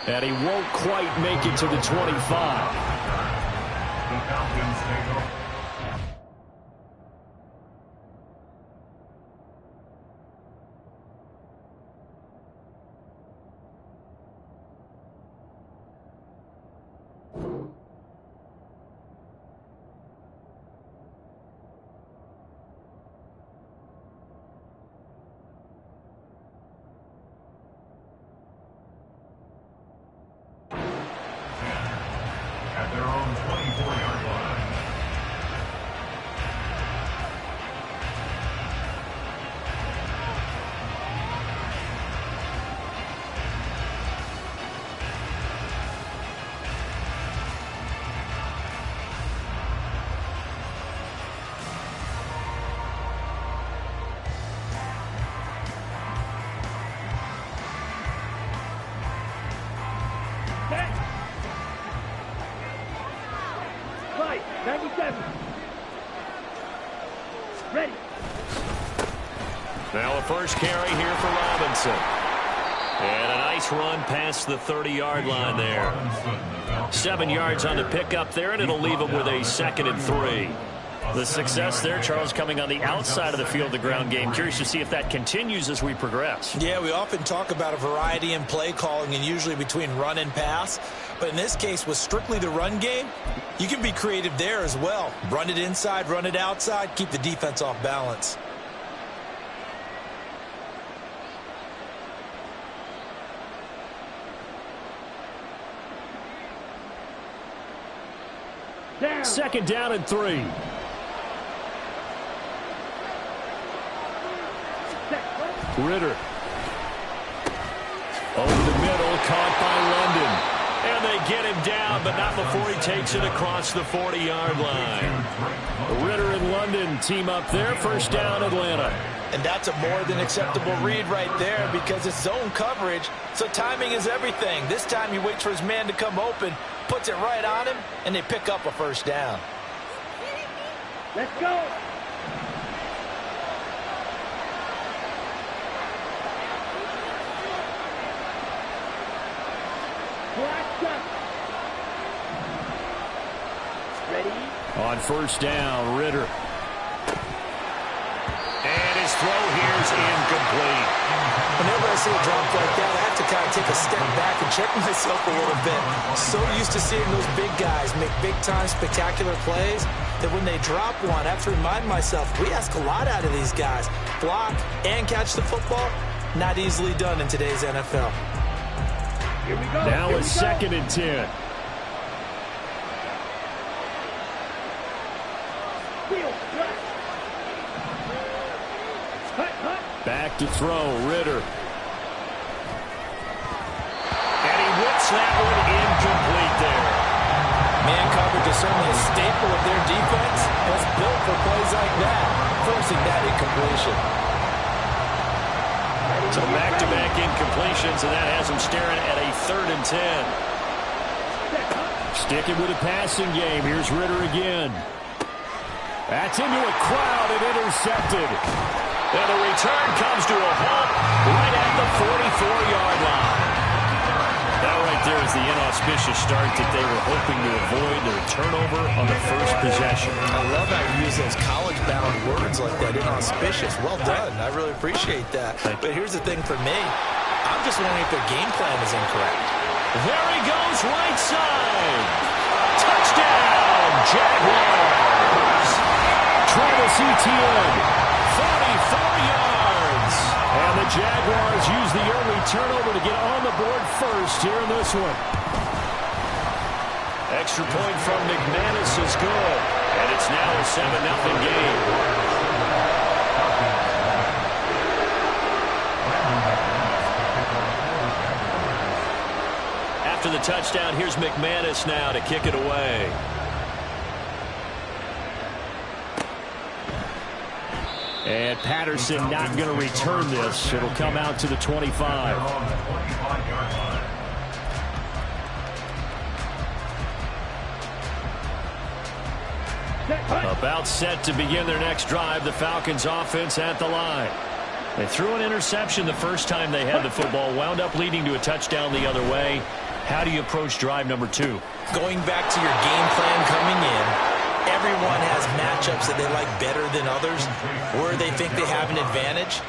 And he won't quite make it to the 25. The Falcons take over. At their own 24-yard line. Right, 97. Ready. Now a first carry here for Robinson. And a nice run past the 30-yard line there. 7 yards on the pickup there, and it'll leave him with a 2nd and 3. The success there, Charles, coming on the outside of the field, the ground game. Curious to see if that continues as we progress. Yeah, we often talk about a variety in play calling and usually between run and pass. But in this case, with strictly the run game, you can be creative there as well. Run it inside, run it outside, keep the defense off balance. Down. 2nd down and 3. Ritter. Over the middle, caught by London. And they get him down, but not before he takes it across the 40-yard line. Ritter and London team up there. First down, Atlanta. And that's a more than acceptable read right there because it's zone coverage, so timing is everything. This time he waits for his man to come open, puts it right on him, and they pick up a first down. Let's go. Ready? On first down, Ritter. And his throw here's incomplete. Whenever I see a drop like that, I have to kind of take a step back and check myself a little bit. So used to seeing those big guys make big-time spectacular plays that when they drop one, I have to remind myself, we ask a lot out of these guys. Block and catch the football, not easily done in today's NFL. Here we go. Now a 2nd and 10. Back to throw, Ritter. And he whips that one incomplete there. Man coverage is certainly a staple of their defense. It's built for plays like that, forcing that incompletion. So back-to-back incompletions, and that has him staring at a 3rd and 10. Sticking with a passing game. Here's Ritter again. That's into a crowd and intercepted. And the return comes to a halt right at the 44-yard line. That right there is the inauspicious start that they were hoping to avoid, the turnover on the first possession. I love how you use those college-bound words like that, inauspicious. Well done. I really appreciate that. But here's the thing for me. I'm just wondering if their game plan is incorrect. There he goes, right side. Touchdown, Jaguars. Travis Etienne. 44 yards. And the Jaguars use the early turnover to get on the board first here in this one. Extra point from McManus is good. And it's now a 7-0 game. After the touchdown, here's McManus now to kick it away. And Patterson not going to return this. It'll come out to the 25. About set to begin their next drive. The Falcons offense at the line. They threw an interception the first time they had the football. Wound up leading to a touchdown the other way. How do you approach drive number 2? Going back to your game plan coming in, everyone has matchups that they like better than others, where they think they have an advantage.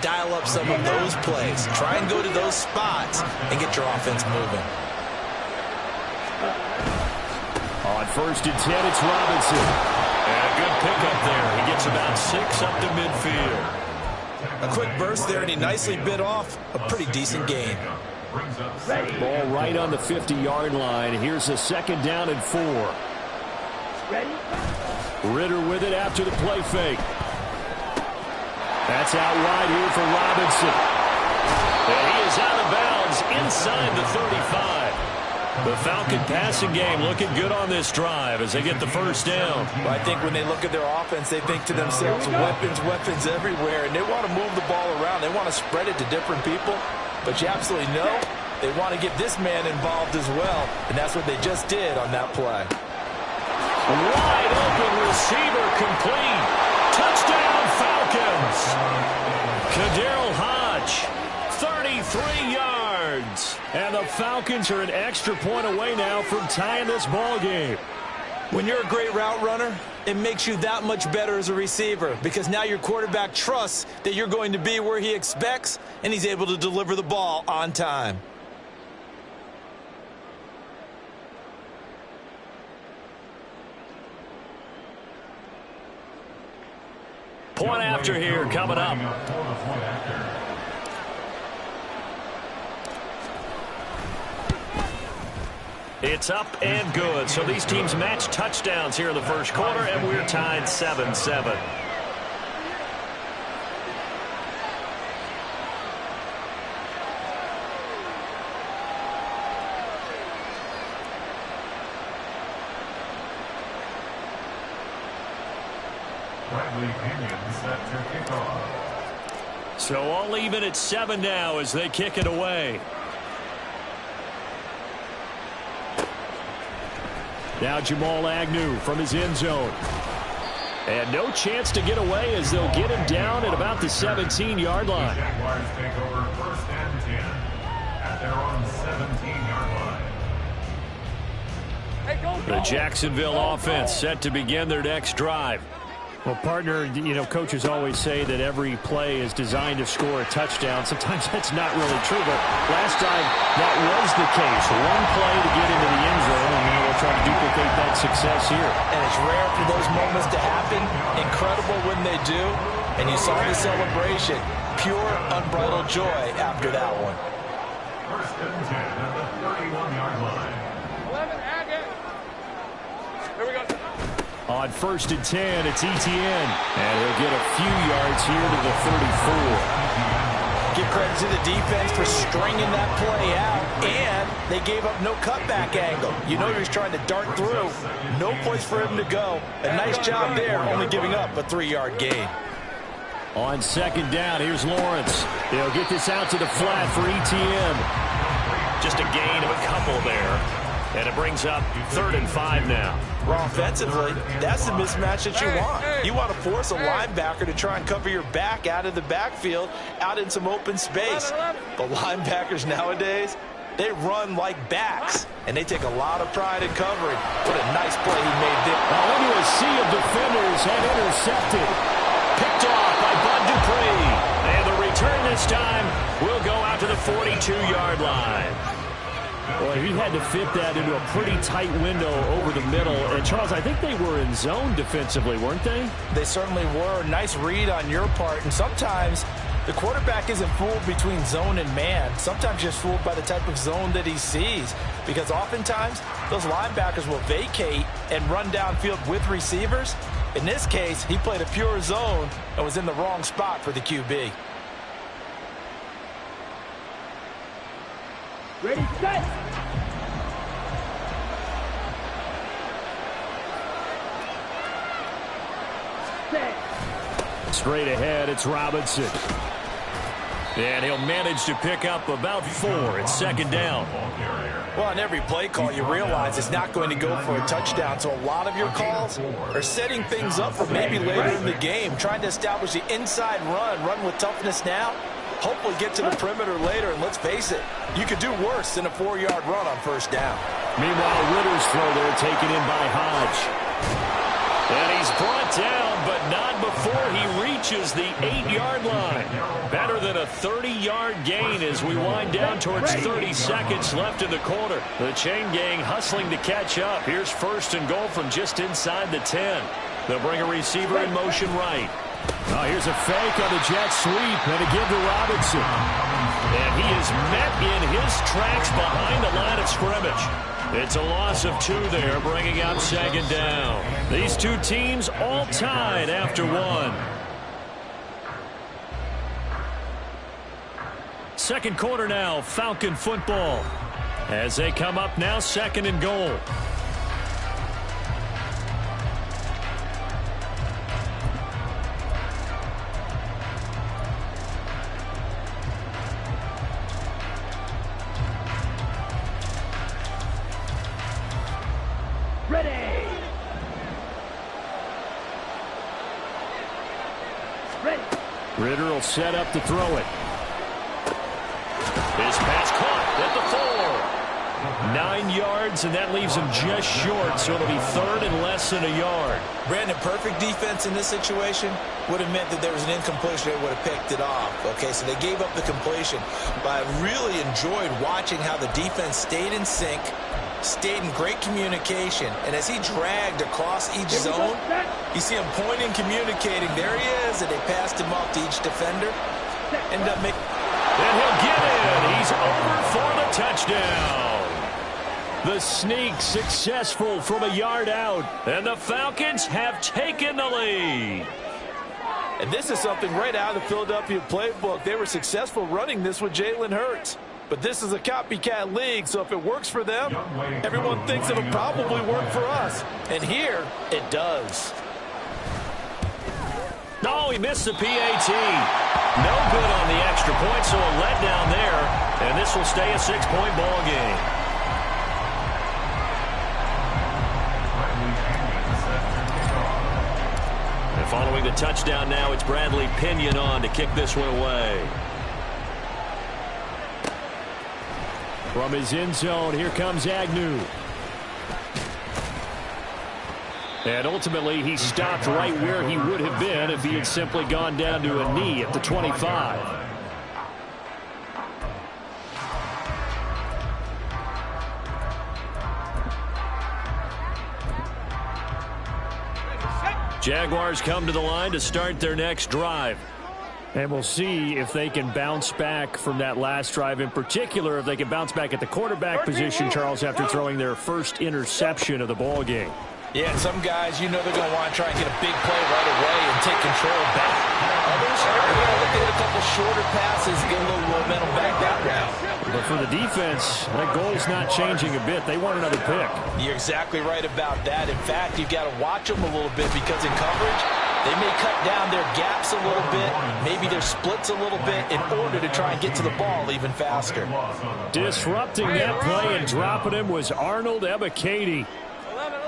Dial up some of those plays. Try and go to those spots and get your offense moving. On 1st and 10, it's Robinson. And a good pickup there. He gets about 6 up to midfield. A quick burst there, and he nicely bit off a pretty decent gain. Ball right on the 50-yard line. Here's a 2nd down and 4. Ready? Ritter with it after the play fake. That's out wide here for Robinson. And he is out of bounds inside the 35. The Falcon passing game looking good on this drive as they get the 1st down. Well, I think when they look at their offense, they think to themselves, weapons, weapons everywhere, and they want to move the ball around. They want to spread it to different people, but you absolutely know they want to get this man involved as well, and that's what they just did on that play. Wide open receiver complete. Touchdown Falcons. Kaderl Hodge, 33 yards. And the Falcons are an extra point away now from tying this ball game. When you're a great route runner, it makes you that much better as a receiver because now your quarterback trusts that you're going to be where he expects, and he's able to deliver the ball on time. Point after here coming up. It's up and good. So these teams match touchdowns here in the 1st quarter, and we're tied 7-7. So all even at 7 now as they kick it away. Now Jamal Agnew from his end zone. And no chance to get away as they'll get him down at about the 17-yard line. Jaguars take over 1st and 10 at their own 17-yard line. The Jacksonville offense set to begin their next drive. Well, partner, you know, coaches always say that every play is designed to score a touchdown. Sometimes that's not really true, but last drive that was the case. One play to get into the end zone, and we'll try to duplicate that success here. And it's rare for those moments to happen. Incredible when they do. And you saw the celebration. Pure, unbridled joy after that one. 1st and 10 at the 31-yard line. 11, Agate. Here we go. On 1st and 10, it's Etienne. And he'll get a few yards here to the 34. Give credit to the defense for stringing that play out, and they gave up no cutback angle. You know he was trying to dart through. No place for him to go. A nice job there, only giving up a 3-yard gain. On 2nd down, here's Lawrence. They'll get this out to the flat for Etienne. Just a gain of a couple there. And it brings up 3rd and 5 now. Well, offensively, that's the mismatch that you want. You want to force a linebacker to try and cover your back out of the backfield, out in some open space. But linebackers nowadays, they run like backs, and they take a lot of pride in covering. What a nice play he made there. Now into a sea of defenders and intercepted. Picked off by Bud Dupree. And the return this time will go out to the 42-yard line. Well, he had to fit that into a pretty tight window over the middle. And, Charles, I think they were in zone defensively, weren't they? They certainly were. Nice read on your part. And sometimes the quarterback isn't fooled between zone and man. Sometimes you're fooled by the type of zone that he sees. Because oftentimes, those linebackers will vacate and run downfield with receivers. In this case, he played a pure zone and was in the wrong spot for the QB. Ready, set. Set. Straight ahead, it's Robinson. And he'll manage to pick up about 4 at 2nd down. Well, on every play call, you realize it's not going to go for a touchdown. So a lot of your calls are setting things up for maybe later in the game, trying to establish the inside run with toughness now, Hopefully get to the perimeter later, and let's face it, you could do worse than a 4-yard run on first down. Meanwhile, Ritter's throw there taken in by Hodge. And he's brought down, but not before he reaches the 8-yard line. Better than a 30-yard gain as we wind down towards 30 seconds left in the quarter. The chain gang hustling to catch up. Here's first and goal from just inside the 10. They'll bring a receiver in motion right. Oh, here's a fake on the jet sweep, and a give to Robinson. And he is met in his tracks behind the line of scrimmage. It's a loss of 2 there, bringing out second down. These two teams all tied after 1. Second quarter now, Falcon football. As they come up now, second and goal. Ritter will set up to throw it. His pass caught at the 4. 9 yards, and that leaves him just short, so it'll be third and less than a yard. Brandon, perfect defense in this situation would have meant that there was an incompletion that would have picked it off. Okay, so they gave up the completion, but I really enjoyed watching how the defense stayed in sync, stayed in great communication, and as he dragged across each zone, you see him pointing, communicating. There he is, and they passed him off to each defender. Ended up making... And he'll get in. He's over for the touchdown. The sneak successful from a yard out, and the Falcons have taken the lead. And this is something right out of the Philadelphia playbook. They were successful running this with Jalen Hurts. But this is a copycat league, so if it works for them, everyone thinks it'll probably work for us. And here, it does. No, he missed the PAT. No good on the extra point, so a letdown there. And this will stay a 6-point ball game. And following the touchdown now, it's Bradley Pinion on to kick this one away. From his end zone, here comes Agnew. And ultimately, he stopped right where he would have been if he had simply gone down to a knee at the 25. Jaguars come to the line to start their next drive. And we'll see if they can bounce back from that last drive, in particular if they can bounce back at the quarterback position, Charles, after throwing their first interception of the ball game. Yeah, and some guys, you know they're going to want to try and get a big play right away and take control back. Others are going to look at a couple shorter passes and get a little momentum back that route. But for the defense, that goal's not changing a bit. They want another pick. You're exactly right about that. In fact, you've got to watch them a little bit because in coverage, they may cut down their gaps a little bit, maybe their splits a little bit in order to try and get to the ball even faster. Disrupting that play and dropping him was Arnold Ebiketie. 11.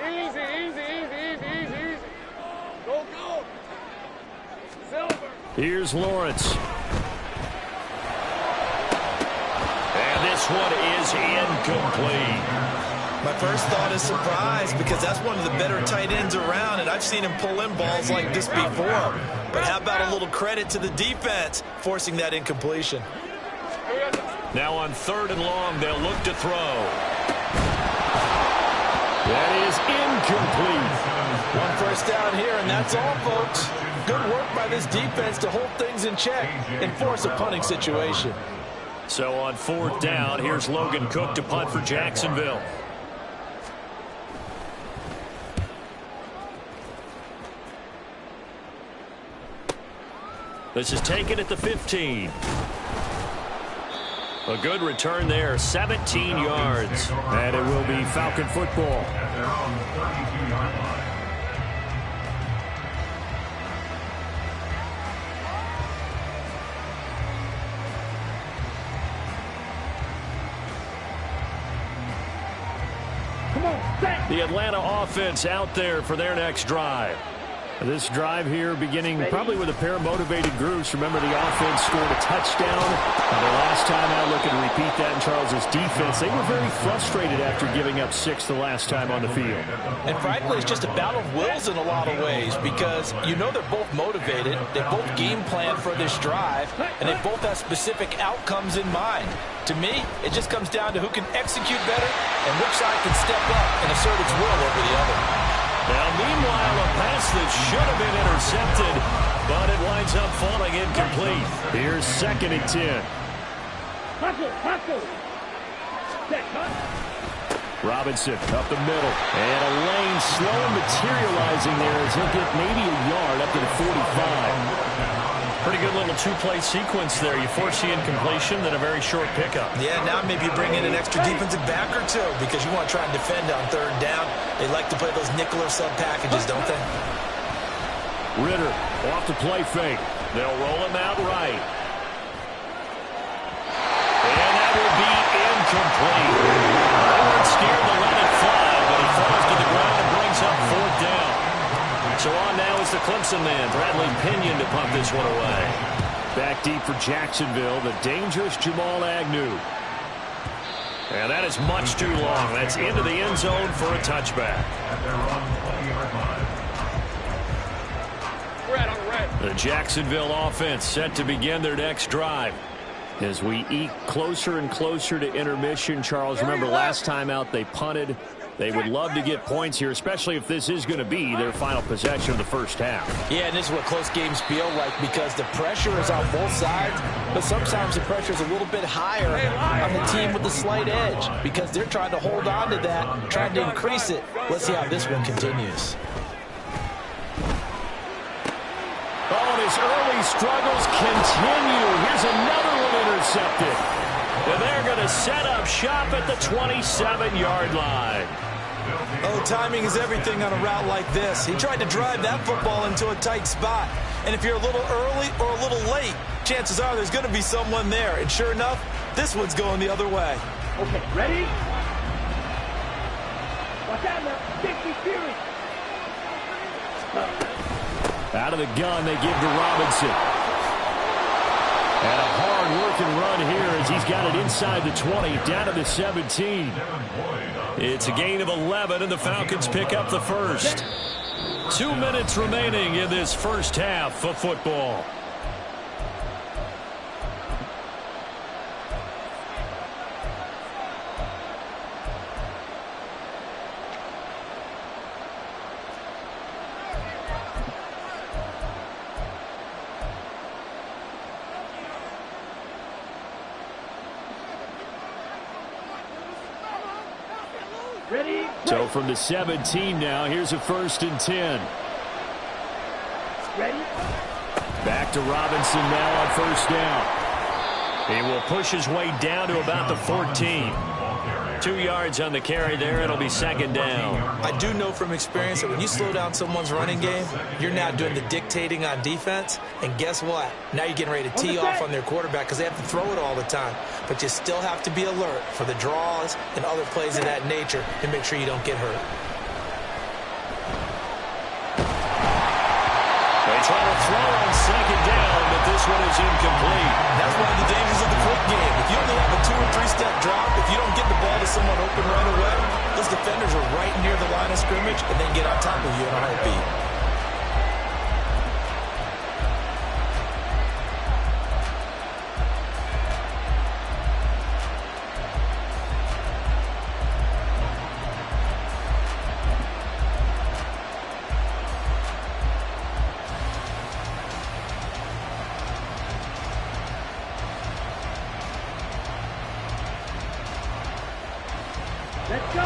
Easy. Go. Silver. Here's Lawrence. And this one is incomplete. My first thought is surprise because that's one of the better tight ends around, and I've seen him pull in balls like this before. But how about a little credit to the defense forcing that incompletion? Now on 3rd and long, they'll look to throw. That is incomplete. One first down here, and that's all, folks. Good work by this defense to hold things in check and force a punting situation. So on 4th down, here's Logan Cook to punt for Jacksonville. This is taken at the 15. A good return there, 17 yards. And it will be Falcon football. At their own 32-yard line. The Atlanta offense out there for their next drive. This drive here beginning probably with a pair of motivated groups. Remember, the offense scored a touchdown. The last time out, looking to repeat that in Charles's defense. They were very frustrated after giving up 6 the last time on the field. And frankly, it's just a battle of wills in a lot of ways because you know they're both motivated. They both game plan for this drive, and they both have specific outcomes in mind. To me, it just comes down to who can execute better and which side can step up and assert its will over the other. Now, meanwhile, a pass that should have been intercepted, but it winds up falling incomplete. Here's 2nd and 10. Robinson up the middle, and a lane slow materializing there as he'll get maybe a yard up to the 45. Pretty good little two-play sequence there. You force the incompletion, then a very short pickup. Yeah, now maybe you bring in an extra defensive back or two because you want to try and defend on 3rd down. They like to play those nickel or sub packages, don't they? Ritter off the play fake. They'll roll him out right. And that will be incomplete. They weren't scared to let it fly, but he falls to the ground and brings up 4th down. So on now is the Clemson man, Bradley Pinion, to punt this one away. Back deep for Jacksonville, the dangerous Jamal Agnew. And that is much too long. That's into the end zone for a touchback. The Jacksonville offense set to begin their next drive. As we eke closer and closer to intermission, Charles, remember last time out they punted. They would love to get points here, especially if this is going to be their final possession of the first half. Yeah, and this is what close games feel like because the pressure is on both sides, but sometimes the pressure is a little bit higher on the team with the slight edge because they're trying to hold on to that, trying to increase it. Let's see how this one continues. Oh, and his early struggles continue. Here's another one intercepted. And they're going to set up shop at the 27-yard line. Oh, timing is everything on a route like this. He tried to drive that football into a tight spot. And if you're a little early or a little late, chances are there's going to be someone there. And sure enough, this one's going the other way. Okay, ready? Watch out now. 60 Fury. Out of the gun, they give to Robinson. And a hard-working run here as he's got it inside the 20, down to the 17. It's a gain of 11, and the Falcons pick up the first. 2 minutes remaining in this first half of football. So from the 17 now, here's a 1st and 10. Ready? Back to Robinson now on 1st down. He will push his way down to about the 14. 2 yards on the carry there. It'll be 2nd down. I do know from experience that when you slow down someone's running game, you're now doing the dictating on defense. And guess what? Now you're getting ready to tee off on their quarterback because they have to throw it all the time. But you still have to be alert for the draws and other plays of that nature and make sure you don't get hurt. They try to throw on 2nd down, but this one is incomplete. That's one of the dangers of the quick game. If you only have a 2- or 3-step drop, if you don't get the ball to someone open right away, those defenders are right near the line of scrimmage and then get on top of you in a heartbeat.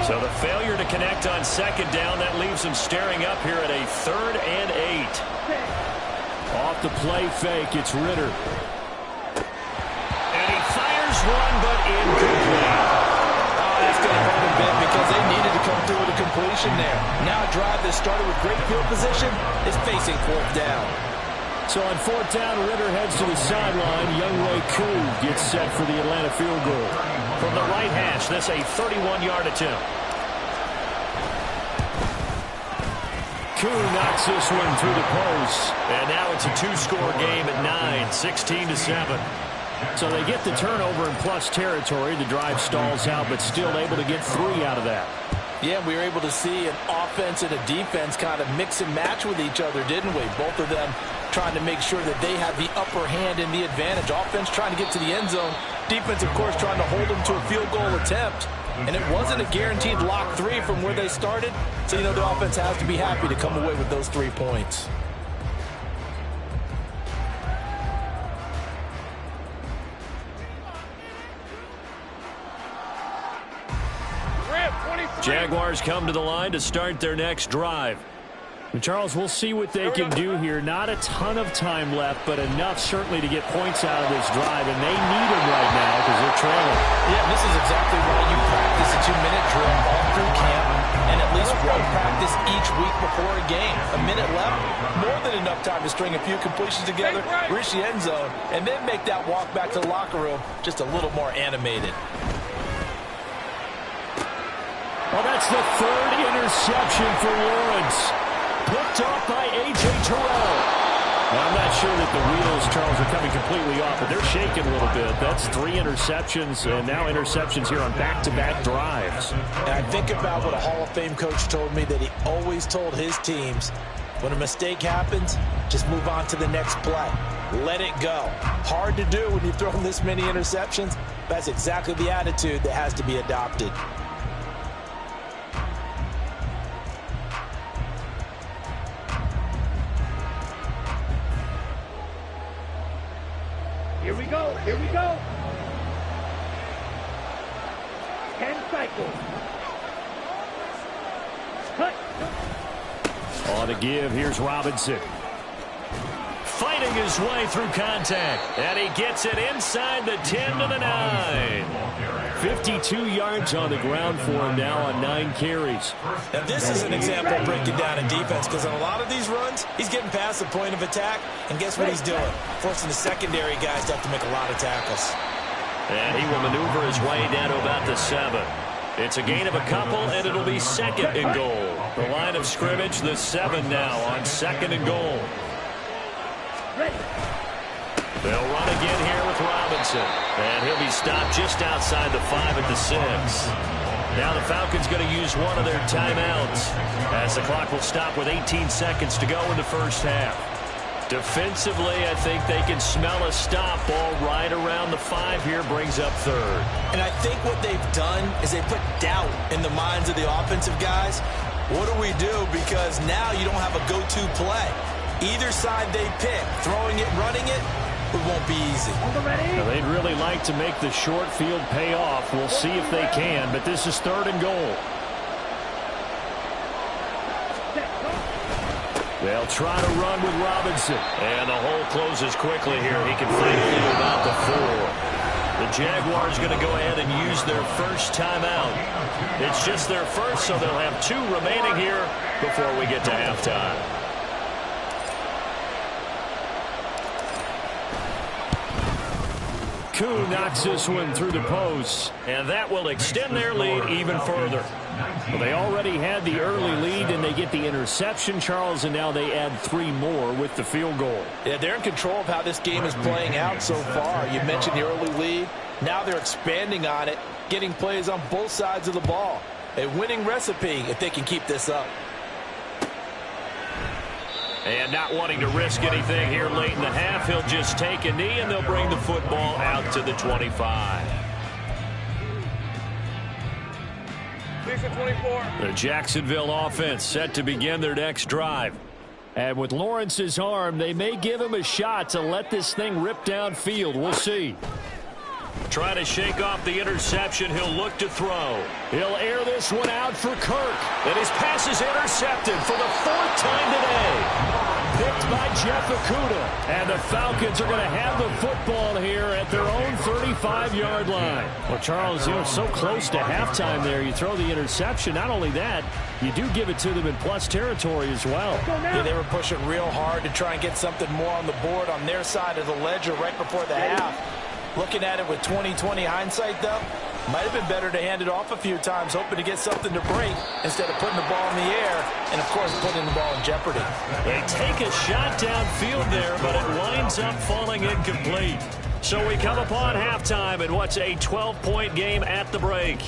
So the failure to connect on 2nd down, that leaves him staring up here at a 3rd and 8. Off the play fake, it's Ritter. And he fires one, but incomplete. Oh, that's going to hurt a bit because they needed to come through with a completion there. Now a drive that started with great field position is facing 4th down. So on 4th down, Ritter heads to the sideline. Younghoe Koo gets set for the Atlanta field goal. From the right hash, this a 31-yard attempt. Kuhn knocks this one through the post. And now it's a two-score game at 9, 16-7. So they get the turnover in plus territory. The drive stalls out, but still able to get 3 out of that. Yeah, we were able to see an offense and a defense kind of mix and match with each other, didn't we? Both of them trying to make sure that they have the upper hand and the advantage. Offense trying to get to the end zone. Defense, of course, trying to hold them to a field goal attempt. And it wasn't a guaranteed lock 3 from where they started. So, you know, the offense has to be happy to come away with those 3 points. Jaguars come to the line to start their next drive. And Charles, we'll see what they can do here. Not a ton of time left, but enough certainly to get points out of this drive, and they need them right now because they're trailing. Yeah, this is exactly why you practice a 2-minute drill all through camp and at least one practice each week before a game. A minute left, more than enough time to string a few completions together, reach the end zone, and then make that walk back to the locker room just a little more animated. Well, that's the 3rd interception for Lawrence. Picked off by A.J. Terrell. Well, I'm not sure that the wheels, Charles, are coming completely off, but they're shaking a little bit. That's 3 interceptions, and now interceptions here on back-to-back drives. And I think about what a Hall of Fame coach told me that he always told his teams, when a mistake happens, just move on to the next play. Let it go. Hard to do when you've thrown this many interceptions. That's exactly the attitude that has to be adopted. Here we go. Here we go. 10 cycles. Cut. On to give. Here's Robinson. Fighting his way through contact. And he gets it inside the 10 to the 9. 52 yards on the ground for him now on 9 carries. Now this is an example of breaking down in defense, because on a lot of these runs, he's getting past the point of attack, and guess what he's doing? Forcing the secondary guys to have to make a lot of tackles. And he will maneuver his way down to about the 7. It's a gain of a couple, and it'll be 2nd and goal. The line of scrimmage, the 7 now on 2nd and goal. They'll run again here with Robinson. And he'll be stopped just outside the 5 at the 6. Now the Falcons going to use one of their timeouts as the clock will stop with 18 seconds to go in the first half. Defensively, I think they can smell a stop. Ball right around the 5 here, brings up 3rd. And I think what they've done is they put doubt in the minds of the offensive guys. What do we do? Because now you don't have a go-to play. Either side they pick, throwing it, running it, it won't be easy. Now, they'd really like to make the short field pay off. We'll see if they can, but this is 3rd and goal. They'll try to run with Robinson. And the hole closes quickly here. He can find it to about the 4. The Jaguars going to go ahead and use their first timeout. It's just their first, so they'll have 2 remaining here before we get to halftime. Kuhn knocks this one through the post, and that will extend their lead even further. Well, they already had the early lead, and they get the interception, Charles, and now they add 3 more with the field goal. Yeah, they're in control of how this game is playing out so far. You mentioned the early lead. Now they're expanding on it, getting plays on both sides of the ball. A winning recipe if they can keep this up. And not wanting to risk anything here late in the half, he'll just take a knee, and they'll bring the football out to the 25. 24. The Jacksonville offense set to begin their next drive. And with Lawrence's arm, they may give him a shot to let this thing rip downfield. We'll see. Trying to shake off the interception. He'll look to throw. He'll air this one out for Kirk. And his pass is intercepted for the 4th time today. Picked by Jeff Okudah. And the Falcons are going to have the football here at their own 35-yard line. Well, Charles, you know, so close to halftime there. You throw the interception. Not only that, you do give it to them in plus territory as well. Yeah, they were pushing real hard to try and get something more on the board on their side of the ledger right before the half. Looking at it with 20/20 hindsight, though, might have been better to hand it off a few times, hoping to get something to break instead of putting the ball in the air and, of course, putting the ball in jeopardy. They take a shot downfield there, but it winds up falling incomplete. So we come upon halftime in what's a 12-point game at the break.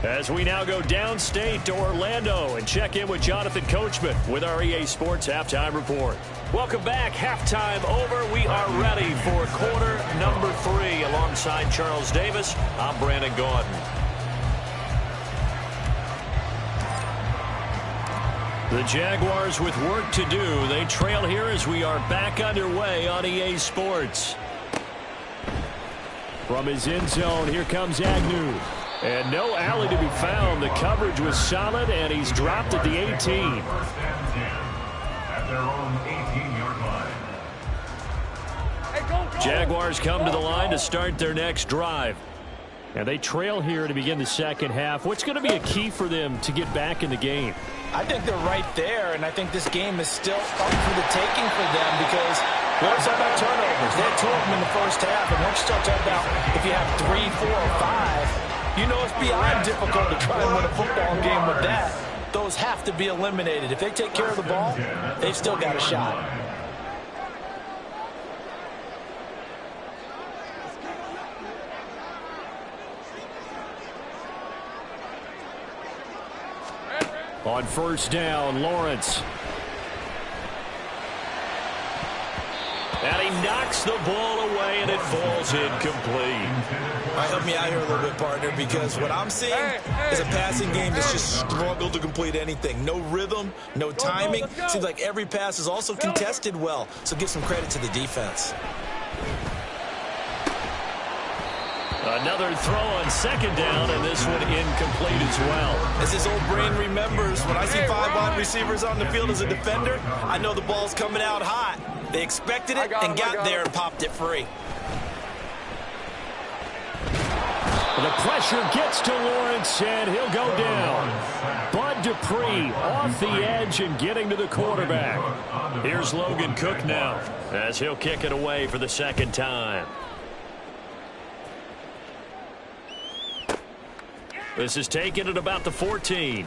As we now go downstate to Orlando and check in with Jonathan Coachman with our EA Sports Halftime Report. Welcome back. Halftime over. We are ready for quarter number 3. Alongside Charles Davis, I'm Brandon Gaudin. The Jaguars with work to do. They trail here as we are back underway on EA Sports. From his end zone, here comes Agnew. And no alley to be found. The coverage was solid, and he's dropped at the 18. First and 10 at their own 18-yard line. Hey, go. Jaguars come to the line to start their next drive. And they trail here to begin the second half. What's going to be a key for them to get back in the game? I think they're right there, and I think this game is still up for the taking for them because what's about turnovers? They had 2 of them in the first half, and once you start talking about if you have 3, 4, or 5, you know it's beyond difficult to try and win a football game with that. Those have to be eliminated. If they take care of the ball, they've still got a shot. On first down, Lawrence. And he knocks the ball away, and it falls incomplete. All right, help me out here a little bit, partner, because what I'm seeing is a passing game that's just struggled to complete anything. No rhythm, no timing. Seems like every pass is also contested well, so give some credit to the defense. Another throw on second down, and this one incomplete as well. As his old brain remembers, when I see 5 wide receivers on the field as a defender, I know the ball's coming out hot. They expected it and got there and popped it free. The pressure gets to Lawrence, and he'll go down. Bud Dupree off the edge and getting to the quarterback. Here's Logan Cook now as he'll kick it away for the second time. This is taken at about the 14.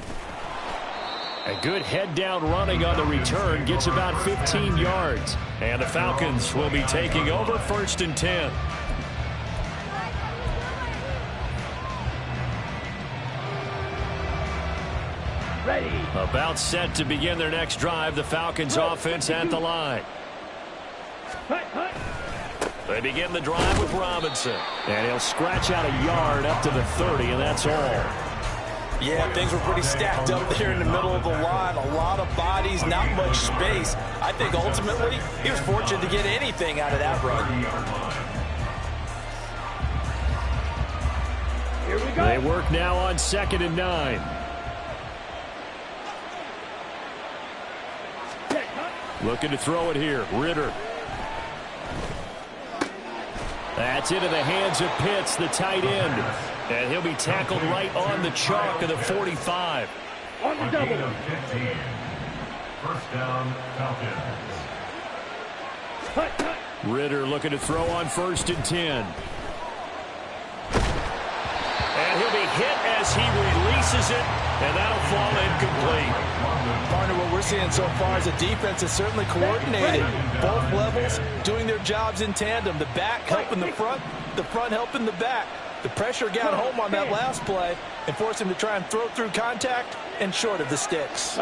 A good head-down running on the return gets about 15 yards. And the Falcons will be taking over first and 10. Ready. About set to begin their next drive. The Falcons offense at the line. Hut, hut. They begin the drive with Robinson. And he'll scratch out a yard up to the 30, and that's all. Yeah, things were pretty stacked up there in the middle of the line. A lot of bodies, not much space. I think ultimately he was fortunate to get anything out of that run. Here we go. They work now on 2nd and 9. Check, hut. Looking to throw it here. Ritter. That's into the hands of Pitts, the tight end. And he'll be tackled right on the chalk of the 45. On the double. 15. First down, Falcons. Hut, hut. Ritter looking to throw on 1st and 10. And he'll be hit as he releases it, and that'll fall incomplete. Partner, what we're seeing so far is a defense that's certainly coordinated. Both levels doing their jobs in tandem. The back helping the front helping the back. The pressure got home on that last play and forced him to try and throw through contact and short of the sticks.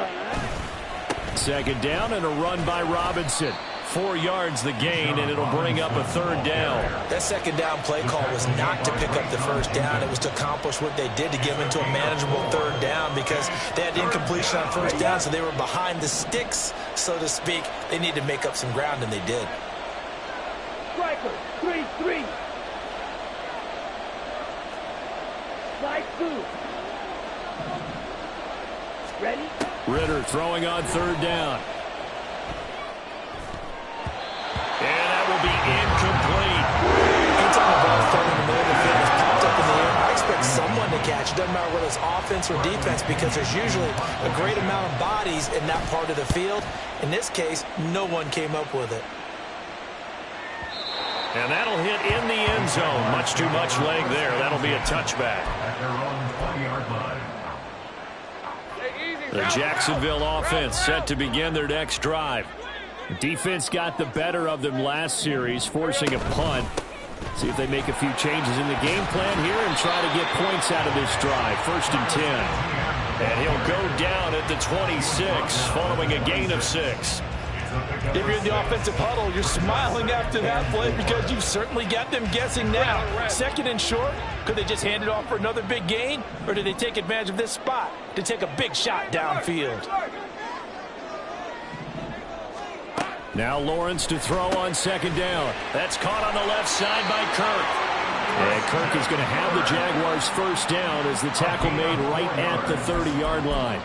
Second down and a run by Robinson. 4 yards the gain, and it'll bring up a 3rd down. That second down play call was not to pick up the first down. It was to accomplish what they did to get them into a manageable 3rd down because they had incompletion on first down, so they were behind the sticks, so to speak. They needed to make up some ground, and they did. Striker. 3-3. Slide through. Ready. Ritter throwing on 3rd down. And that will be incomplete. Anytime the ball is thrown in the middle of the field, it's popped up in the air, I expect someone to catch. It doesn't matter whether it's offense or defense because there's usually a great amount of bodies in that part of the field. In this case, no one came up with it. And that'll hit in the end zone. Much too much leg there. That'll be a touchback. At their own 20-yard line. The Jacksonville offense set to begin their next drive. The defense got the better of them last series, forcing a punt. See if they make a few changes in the game plan here and try to get points out of this drive. 1st and 10. And he'll go down at the 26 following a gain of 6. If you're in the offensive huddle, you're smiling after that play because you've certainly got them guessing now. 2nd and short, could they just hand it off for another big gain? Or did they take advantage of this spot to take a big shot downfield? Now Lawrence to throw on 2nd down. That's caught on the left side by Kirk. And Kirk is going to have the Jaguars' 1st down as the tackle made right at the 30-yard line.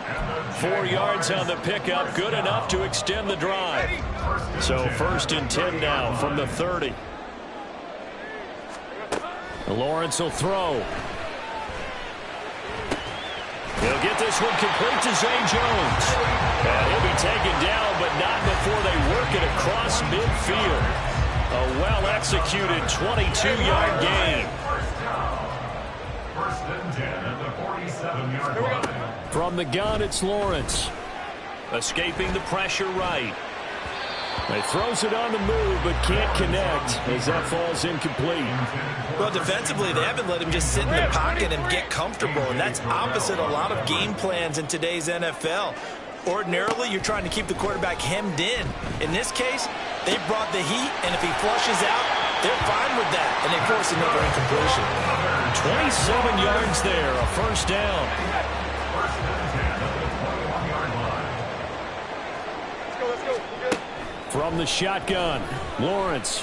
4 yards on the pickup, good enough to extend the drive. So 1st and 10 now from the 30. Lawrence will throw. He'll get this one complete to Zay Jones. And he'll be taken down, but not before they work it across midfield. A well-executed 22-yard gain. 1st and 10 at the 47-yard line. From the gun, it's Lawrence. Escaping the pressure right. He throws it on the move, but can't connect as that falls incomplete. Well, defensively, they haven't let him just sit in the pocket and get comfortable, and that's opposite a lot of game plans in today's NFL. Ordinarily, you're trying to keep the quarterback hemmed in. In this case, they brought the heat, and if he flushes out, they're fine with that, and they force another incompletion. 27 yards there, a 1st down. 1st and 10 at the 21-yard line. Let's go. We're good. From the shotgun, Lawrence.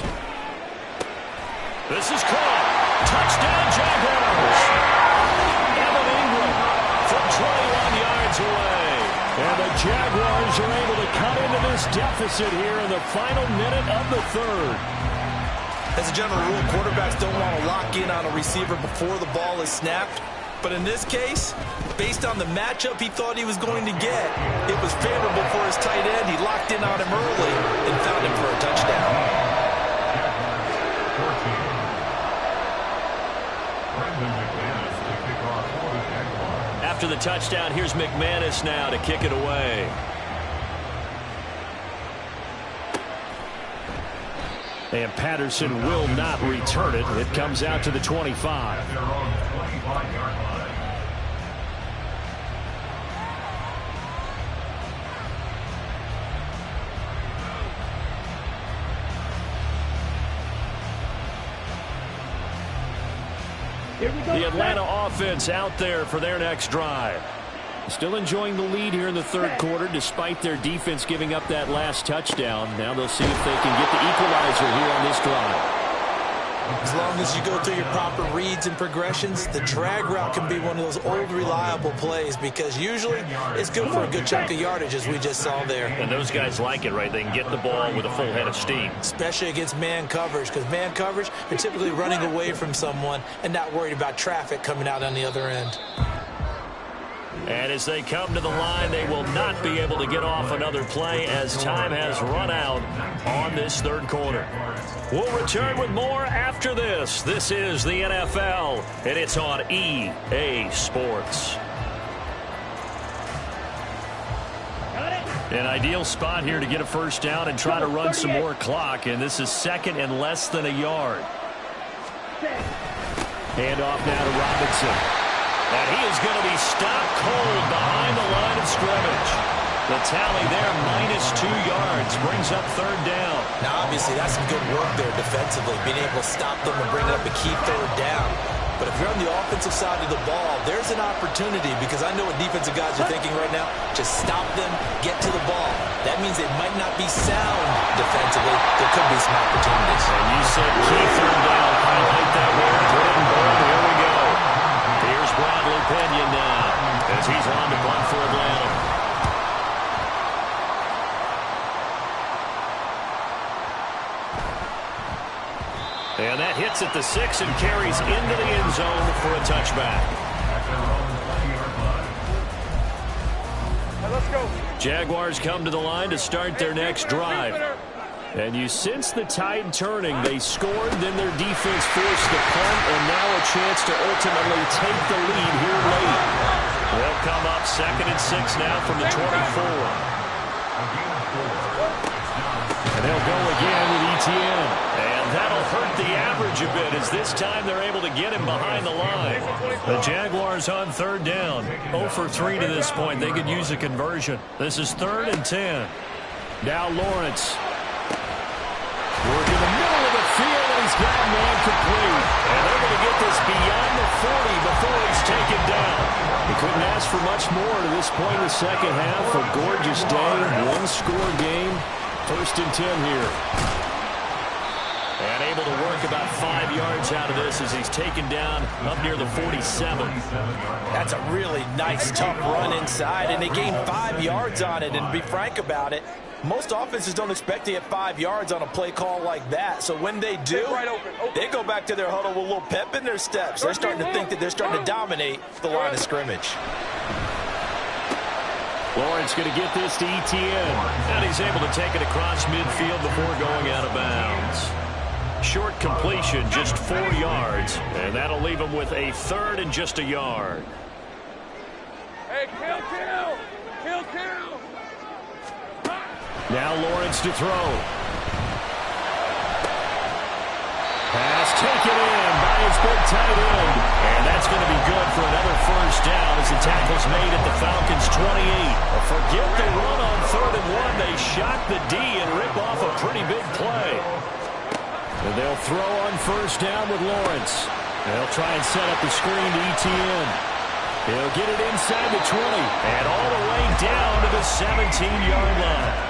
This is caught. Touchdown, Jaguars. Evan Ingram from 21 yards away. And the Jaguars are able to cut into this deficit here in the final minute of the 3rd. As a general rule, quarterbacks don't want to lock in on a receiver before the ball is snapped. But in this case, based on the matchup he thought he was going to get, it was favorable for his tight end. He locked in on him early and found him for a touchdown. After the touchdown, here's McManus now to kick it away. And Patterson will not return it. It comes out to the 25. At their own 25-yard line. Here we go. The Atlanta offense out there for their next drive. Still enjoying the lead here in the 3rd quarter despite their defense giving up that last touchdown. Now they'll see if they can get the equalizer here on this drive. As long as you go through your proper reads and progressions, the drag route can be one of those old reliable plays because usually it's good for a good chunk of yardage as we just saw there. And those guys like it, right? They can get the ball with a full head of steam. Especially against man coverage because man coverage, you're typically running away from someone and not worried about traffic coming out on the other end. And as they come to the line, they will not be able to get off another play as time has run out on this 3rd quarter. We'll return with more after this. This is the NFL, and it's on EA Sports. An ideal spot here to get a 1st down and try to run some more clock, and this is 2nd and less than a yard. Hand off now to Robinson. And he is going to be stopped cold behind the line of scrimmage. The tally there, -2 yards, brings up 3rd down. Now, obviously, that's some good work there defensively, being able to stop them and bring up a key 3rd down. But if you're on the offensive side of the ball, there's an opportunity because I know what defensive guys are thinking right now. Just stop them, get to the ball. That means they might not be sound defensively. There could be some opportunities. And you said key 3rd down. Highlight that word. Put it in bold. Here we go. Here's Bradley Pinion now as he's on to punt for Atlanta. And that hits at the 6 and carries into the end zone for a touchback. Let's go. Jaguars come to the line to start their next drive. And you sense the tide turning. They scored, then their defense forced the punt, and now a chance to ultimately take the lead here late. They'll come up 2nd and 6 now from the 24. And they'll go again with Etienne. And that'll hurt the average a bit as this time they're able to get him behind the line. The Jaguars on 3rd down. 0 for 3 to this point. They could use a conversion. This is 3rd and 10. Now Lawrence. Working the middle of the field, and he's got a man complete. And they're going to get this beyond the 40 before he's taken down. He couldn't ask for much more to this point in the second half. A gorgeous day, one-score game. 1st and 10 here. And able to work about 5 yards out of this as he's taken down up near the 47. That's a really nice, tough run inside, and they gained 5 yards on it. And to be frank about it, most offenses don't expect to get 5 yards on a play call like that. So when they do, they go back to their huddle with a little pep in their steps. They're starting to think that they're starting to dominate the line of scrimmage. Lawrence going to get this to Etienne. And he's able to take it across midfield before going out of bounds. Short completion, just 4 yards. And that'll leave him with a 3rd and just a yard. Hey, kill. Now Lawrence to throw. Pass taken in by his big tight end. And that's going to be good for another 1st down as the tackle's made at the Falcons' 28. Forget the run on 3rd and 1. They shock the D and rip off a pretty big play. And they'll throw on 1st down with Lawrence. They'll try and set up the screen to Etienne. He'll get it inside the 20 and all the way down to the 17-yard line.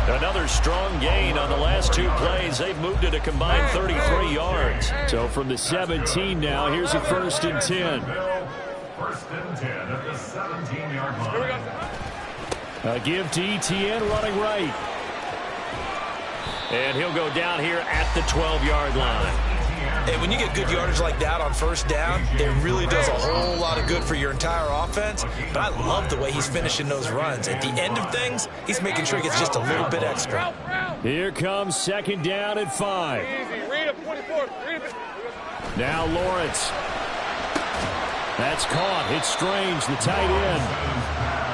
Another strong gain on the last 2 plays. They've moved it a combined 33 yards. So from the 17 now, here's a 1st and 10. 1st and 10 at the 17-yard line. A give to Etienne running right. And he'll go down here at the 12-yard line. Hey, when you get good yardage like that on 1st down, it really does a whole lot of good for your entire offense. But I love the way he's finishing those runs. At the end of things, he's making sure he gets just a little bit extra. Here comes 2nd down at 5. Easy. Read it, 24. Read it. Now Lawrence. That's caught. It's Strange, the tight end.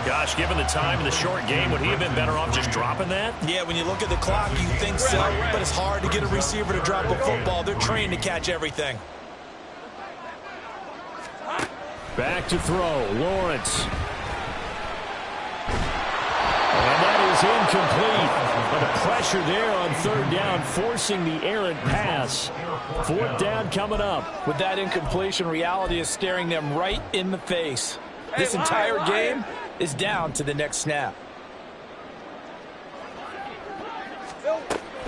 Gosh, given the time in the short game, would he have been better off just dropping that? Yeah, when you look at the clock, you think so, but it's hard to get a receiver to drop a football. They're trained to catch everything. Back to throw, Lawrence. And that is incomplete. But the pressure there on 3rd down, forcing the errant pass. 4th down coming up. With that incompletion, reality is staring them right in the face. This entire game is down to the next snap.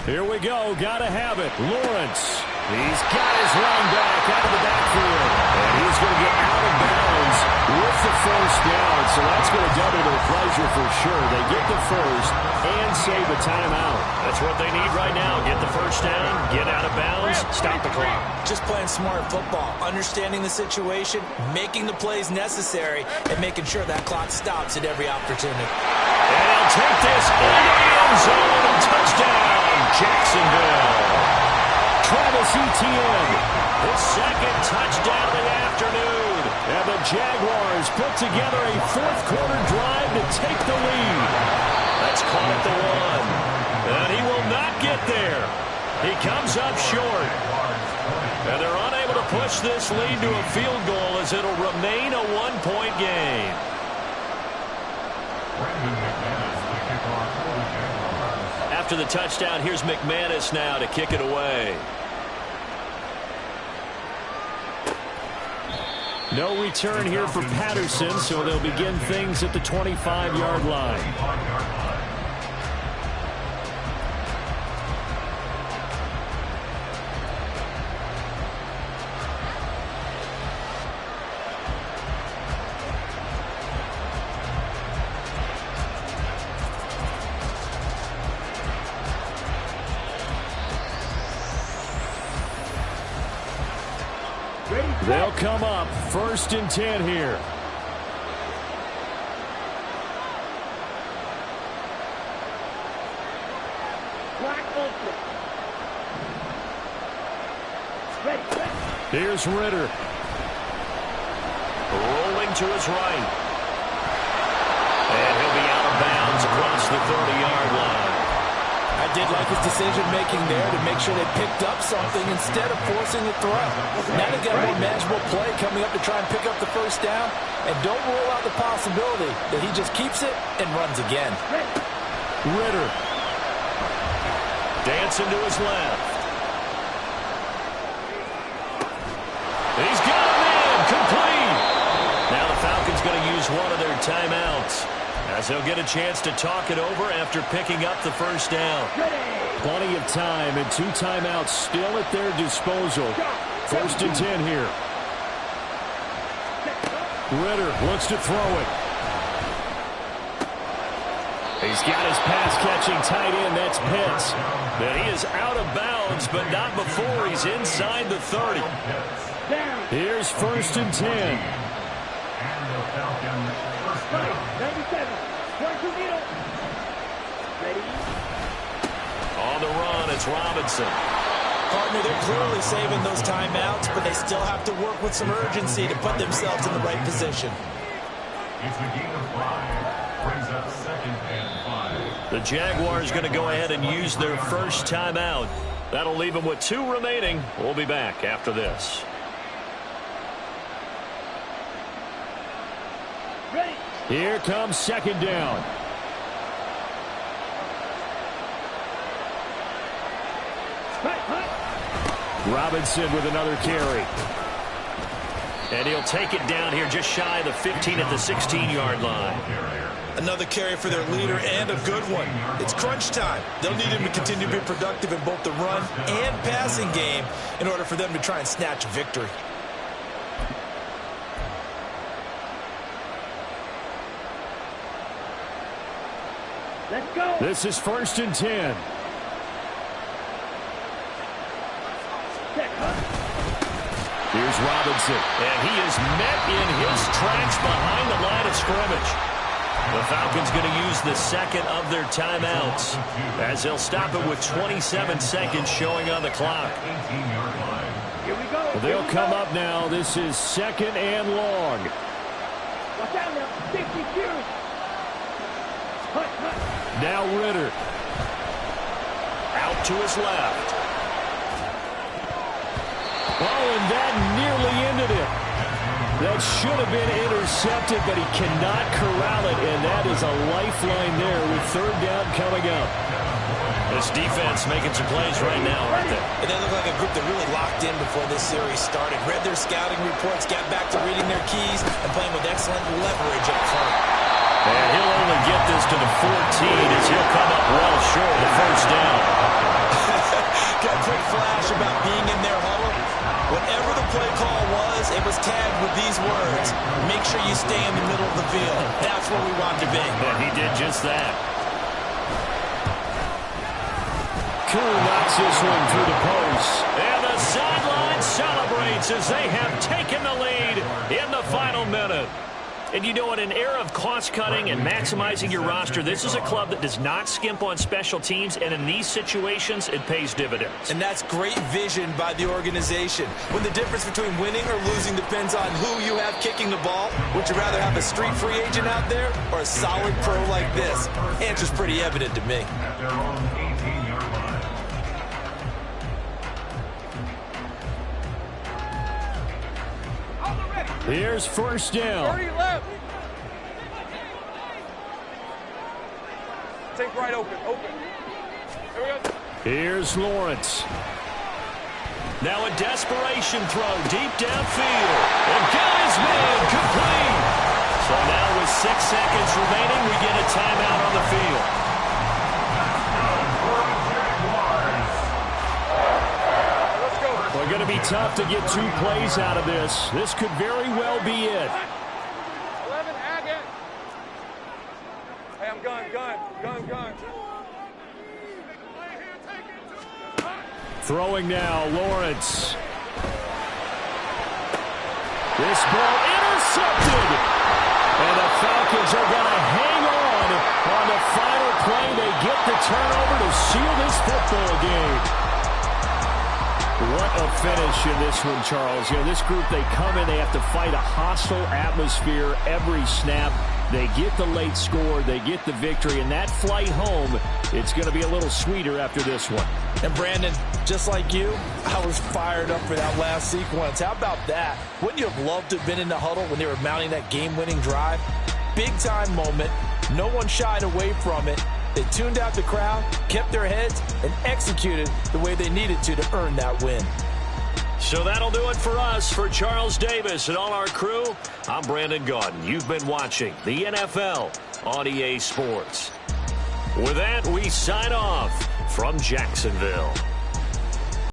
Here we go. Gotta have it. Lawrence. He's got his running back out of the backfield. And he's going to get out of bounds with the 1st down. So that's going to double their pleasure for sure. They get the 1st and save a timeout. That's what they need right now. Get the 1st down, get out of bounds, stop the clock. Just playing smart football, understanding the situation, making the plays necessary, and making sure that clock stops at every opportunity. And he'll take this into the end zone and touchdown, Jacksonville. Travis Etienne, his 2nd touchdown of the afternoon. And the Jaguars put together a 4th quarter drive to take the lead. That's caught at the 1. And he will not get there. He comes up short. And they're unable to push this lead to a field goal as it'll remain a 1-point game. After the touchdown, here's McManus now to kick it away. No return here for Patterson, so they'll begin things at the 25-yard line. They'll come up 1st and 10 here. Black open. Here's Ritter. Rolling to his right. And he'll be out of bounds across the 30-yard line. I did like his decision-making there to make sure they picked up something instead of forcing the throw. Now they got a more manageable play coming up to try and pick up the first down. And don't rule out the possibility that he just keeps it and runs again. Ritter. Dancing to his left. He's got him in. Complete. Now the Falcons going to use one of their timeouts, as they'll get a chance to talk it over after picking up the first down. Plenty of time and 2 timeouts still at their disposal. 1st and 10 here. Ritter wants to throw it. He's got his pass-catching tight end. That's Pitts. But he is out of bounds, but not before he's inside the 30. Here's 1st and 10. And the Falcons first down. 97. Ready? On the run, it's Robinson. Partner, they're clearly saving those timeouts, but they still have to work with some urgency to put themselves in the right position. It's a gain of 5. Brings up 2nd and 5. The Jaguars going to go ahead and use their first timeout. That'll leave them with 2 remaining. We'll be back after this. Ready? Here comes 2nd down. Robinson with another carry. And he'll take it down here just shy of the 15 at the 16-yard line. Another carry for their leader, and a good one. It's crunch time. They'll need him to continue to be productive in both the run and passing game in order for them to try and snatch a victory. Let's go. This is 1st and 10. Here's Robinson. And he is met in his tracks behind the line of scrimmage. The Falcons going to use the second of their timeouts, as they'll stop it with 27 seconds showing on the clock. 18-yard line. Here we go. They'll come up now. This is 2nd and long. Watch out now. 50 series. Now Ritter. Out to his left. Oh, and that nearly ended it. That should have been intercepted, but he cannot corral it, and that is a lifeline there with 3rd down coming up. This defense making some plays right now, aren't they? And they look like a group that really locked in before this series started. Read their scouting reports, got back to reading their keys, and playing with excellent leverage up front. And he'll only get this to the 14 as he'll come up well short of the 1st down. Got a quick flash about being in their huddle. Whatever the play call was, it was tagged with these words: make sure you stay in the middle of the field. That's where we want to be. And he did just that. Koo knocks this one through the post. And the sideline celebrates as they have taken the lead in the final minute. And you know, in an era of cost-cutting and maximizing your roster, this is a club that does not skimp on special teams, and in these situations, it pays dividends. And that's great vision by the organization. When the difference between winning or losing depends on who you have kicking the ball, would you rather have a street free agent out there or a solid pro like this? Answer's pretty evident to me. At their own 18-yard line. Here's 1st down. 30 left. Take right open. Here we go. Here's Lawrence. Now a desperation throw deep downfield. And got his man complete. So now with 6 seconds remaining, we get a timeout on the field. Let's go. Well, going to be tough to get 2 plays out of this. This could very well be it. 11, Agate. Hey, I'm gun. Throwing now, Lawrence. This ball intercepted. And the Falcons are going to hang on the final play. They get the turnover to seal this football game. What a finish in this one, Charles. You know, this group, they come in, they have to fight a hostile atmosphere every snap. They get the late score, they get the victory, and that flight home, it's going to be a little sweeter after this one. And Brandon, just like you, I was fired up for that last sequence. How about that? Wouldn't you have loved to have been in the huddle when they were mounting that game-winning drive? Big-time moment. No one shied away from it. They tuned out the crowd, kept their heads, and executed the way they needed to earn that win. So that'll do it for us. For Charles Davis and all our crew, I'm Brandon Gaudin. You've been watching the NFL on EA Sports. With that, we sign off from Jacksonville.